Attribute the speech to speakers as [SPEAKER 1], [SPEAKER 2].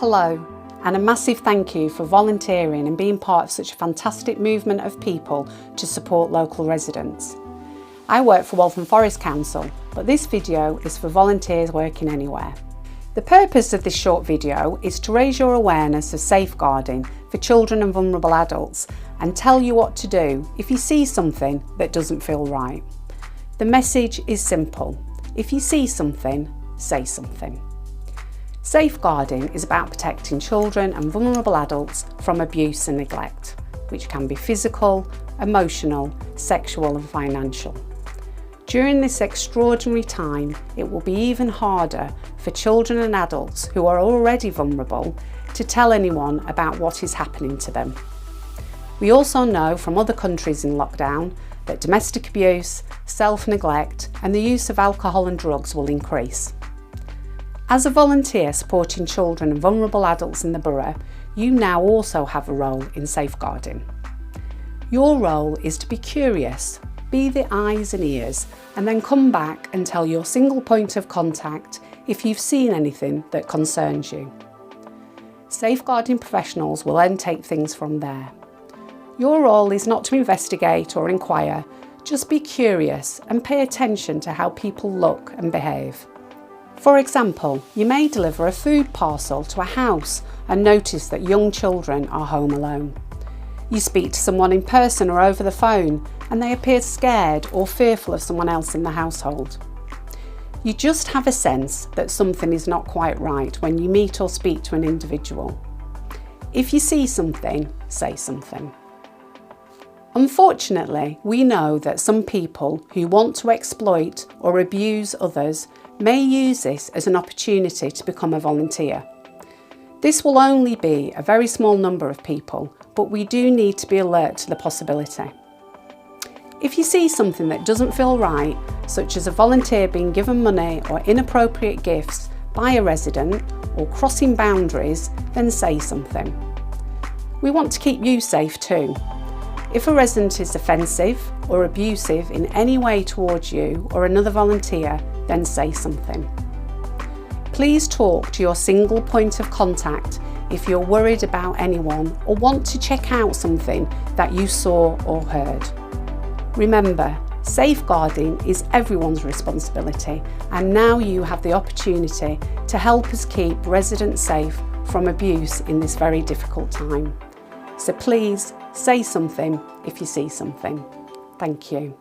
[SPEAKER 1] Hello, and a massive thank you for volunteering and being part of such a fantastic movement of people to support local residents. I work for Waltham Forest Council, but this video is for volunteers working anywhere. The purpose of this short video is to raise your awareness of safeguarding for children and vulnerable adults and tell you what to do if you see something that doesn't feel right. The message is simple. If you see something, say something. Safeguarding is about protecting children and vulnerable adults from abuse and neglect, which can be physical, emotional, sexual and financial. During this extraordinary time, it will be even harder for children and adults who are already vulnerable to tell anyone about what is happening to them. We also know from other countries in lockdown that domestic abuse, self-neglect and the use of alcohol and drugs will increase. As a volunteer supporting children and vulnerable adults in the borough, you now also have a role in safeguarding. Your role is to be curious, be the eyes and ears, and then come back and tell your single point of contact if you've seen anything that concerns you. Safeguarding professionals will then take things from there. Your role is not to investigate or inquire, just be curious and pay attention to how people look and behave. For example, you may deliver a food parcel to a house and notice that young children are home alone. You speak to someone in person or over the phone and they appear scared or fearful of someone else in the household. You just have a sense that something is not quite right when you meet or speak to an individual. If you see something, say something. Unfortunately, we know that some people who want to exploit or abuse others may use this as an opportunity to become a volunteer. This will only be a very small number of people, but we do need to be alert to the possibility. If you see something that doesn't feel right, such as a volunteer being given money or inappropriate gifts by a resident or crossing boundaries, then say something. We want to keep you safe too. If a resident is offensive or abusive in any way towards you or another volunteer, then say something. Please talk to your single point of contact if you're worried about anyone or want to check out something that you saw or heard. Remember, safeguarding is everyone's responsibility, and now you have the opportunity to help us keep residents safe from abuse in this very difficult time. So please say something if you see something. Thank you.